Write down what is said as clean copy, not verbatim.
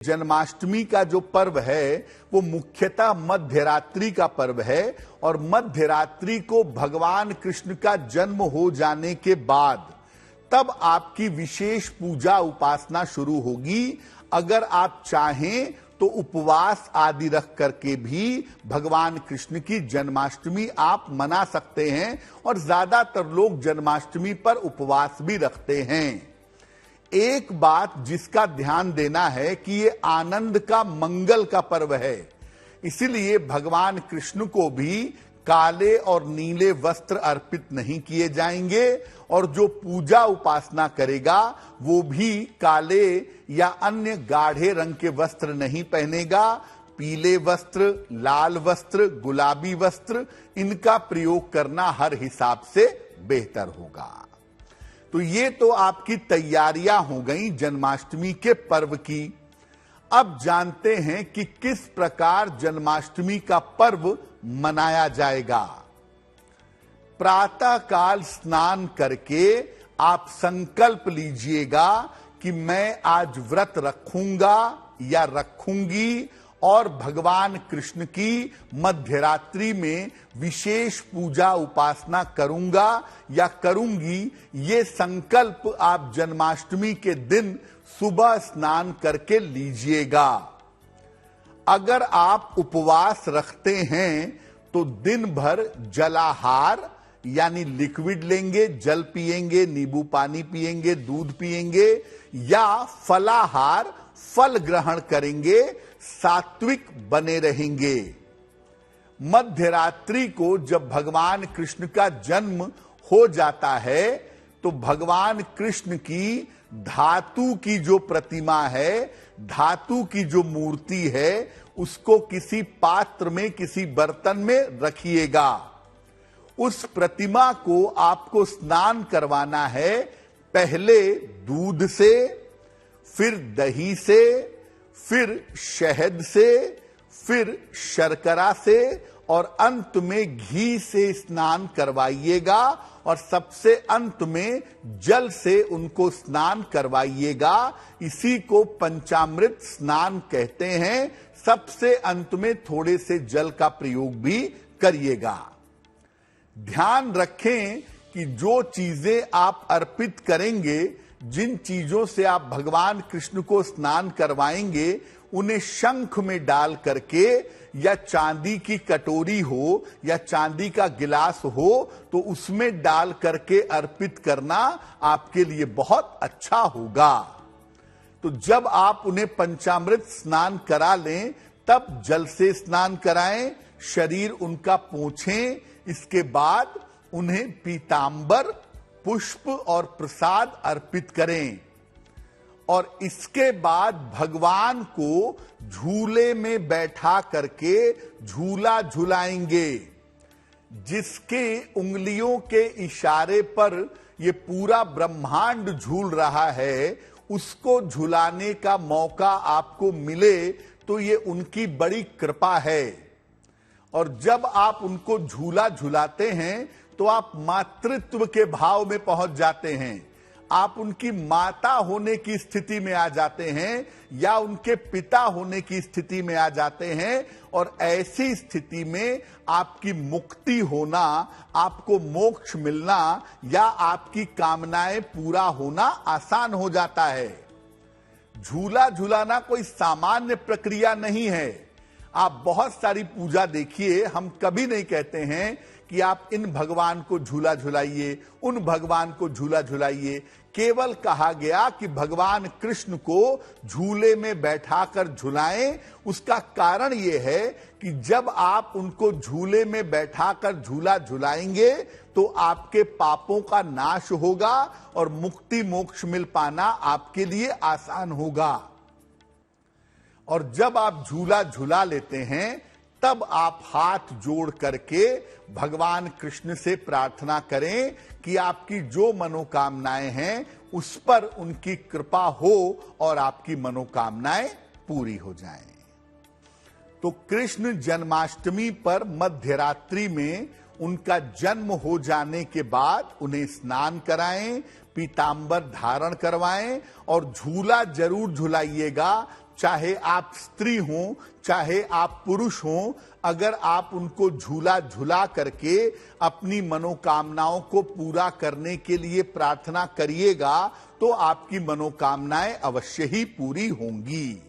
जन्माष्टमी का जो पर्व है वो मुख्यतः मध्य रात्रि का पर्व है और मध्य रात्रि को भगवान कृष्ण का जन्म हो जाने के बाद तब आपकी विशेष पूजा उपासना शुरू होगी। अगर आप चाहें तो उपवास आदि रख करके भी भगवान कृष्ण की जन्माष्टमी आप मना सकते हैं और ज्यादातर लोग जन्माष्टमी पर उपवास भी रखते हैं। एक बात जिसका ध्यान देना है कि ये आनंद का मंगल का पर्व है, इसीलिए भगवान कृष्ण को भी काले और नीले वस्त्र अर्पित नहीं किए जाएंगे और जो पूजा उपासना करेगा वो भी काले या अन्य गाढ़े रंग के वस्त्र नहीं पहनेगा। पीले वस्त्र, लाल वस्त्र, गुलाबी वस्त्र, इनका प्रयोग करना हर हिसाब से बेहतर होगा। तो ये तो आपकी तैयारियां हो गई जन्माष्टमी के पर्व की। अब जानते हैं कि किस प्रकार जन्माष्टमी का पर्व मनाया जाएगा। प्रातः काल स्नान करके आप संकल्प लीजिएगा कि मैं आज व्रत रखूंगा या रखूंगी और भगवान कृष्ण की मध्यरात्रि में विशेष पूजा उपासना करूंगा या करूंगी। ये संकल्प आप जन्माष्टमी के दिन सुबह स्नान करके लीजिएगा। अगर आप उपवास रखते हैं तो दिन भर जलाहार यानी लिक्विड लेंगे, जल पिएंगे, नींबू पानी पिएंगे, दूध पिएंगे या फलाहार फल ग्रहण करेंगे, सात्विक बने रहेंगे। मध्य रात्रि को जब भगवान कृष्ण का जन्म हो जाता है तो भगवान कृष्ण की धातु की जो प्रतिमा है, धातु की जो मूर्ति है, उसको किसी पात्र में, किसी बर्तन में रखिएगा। उस प्रतिमा को आपको स्नान करवाना है, पहले दूध से, फिर दही से, फिर शहद से, फिर शर्करा से और अंत में घी से स्नान करवाइएगा और सबसे अंत में जल से उनको स्नान करवाइएगा। इसी को पंचामृत स्नान कहते हैं। सबसे अंत में थोड़े से जल का प्रयोग भी करिएगा। ध्यान रखें कि जो चीजें आप अर्पित करेंगे, जिन चीजों से आप भगवान कृष्ण को स्नान करवाएंगे, उन्हें शंख में डाल करके या चांदी की कटोरी हो या चांदी का गिलास हो तो उसमें डाल करके अर्पित करना आपके लिए बहुत अच्छा होगा। तो जब आप उन्हें पंचामृत स्नान करा लें तब जल से स्नान कराएं, शरीर उनका पोंछें, इसके बाद उन्हें पीतांबर, पुष्प और प्रसाद अर्पित करें और इसके बाद भगवान को झूले में बैठा करके झूला झुलाएंगे। जिसके उंगलियों के इशारे पर ये पूरा ब्रह्मांड झूल रहा है, उसको झुलाने का मौका आपको मिले तो ये उनकी बड़ी कृपा है। और जब आप उनको झूला झुलाते हैं तो आप मातृत्व के भाव में पहुंच जाते हैं। आप उनकी माता होने की स्थिति में आ जाते हैं या उनके पिता होने की स्थिति में आ जाते हैं और ऐसी स्थिति में आपकी मुक्ति होना, आपको मोक्ष मिलना या आपकी कामनाएं पूरा होना आसान हो जाता है। झूला झुलाना कोई सामान्य प्रक्रिया नहीं है। आप बहुत सारी पूजा देखिए, हम कभी नहीं कहते हैं कि आप इन भगवान को झूला झुलाइए, उन भगवान को झूला झुलाइए। केवल कहा गया कि भगवान कृष्ण को झूले में बैठाकर झुलाएं। उसका कारण यह है कि जब आप उनको झूले में बैठाकर झूला झुलाएंगे तो आपके पापों का नाश होगा और मुक्ति मोक्ष मिल पाना आपके लिए आसान होगा। और जब आप झूला झुला लेते हैं तब आप हाथ जोड़ करके भगवान कृष्ण से प्रार्थना करें कि आपकी जो मनोकामनाएं हैं उस पर उनकी कृपा हो और आपकी मनोकामनाएं पूरी हो जाएं। तो कृष्ण जन्माष्टमी पर मध्यरात्रि में उनका जन्म हो जाने के बाद उन्हें स्नान कराएं, पीतांबर धारण करवाएं और झूला जरूर झुलाइएगा। चाहे आप स्त्री हो, चाहे आप पुरुष हो, अगर आप उनको झूला झूला करके अपनी मनोकामनाओं को पूरा करने के लिए प्रार्थना करिएगा तो आपकी मनोकामनाएं अवश्य ही पूरी होंगी।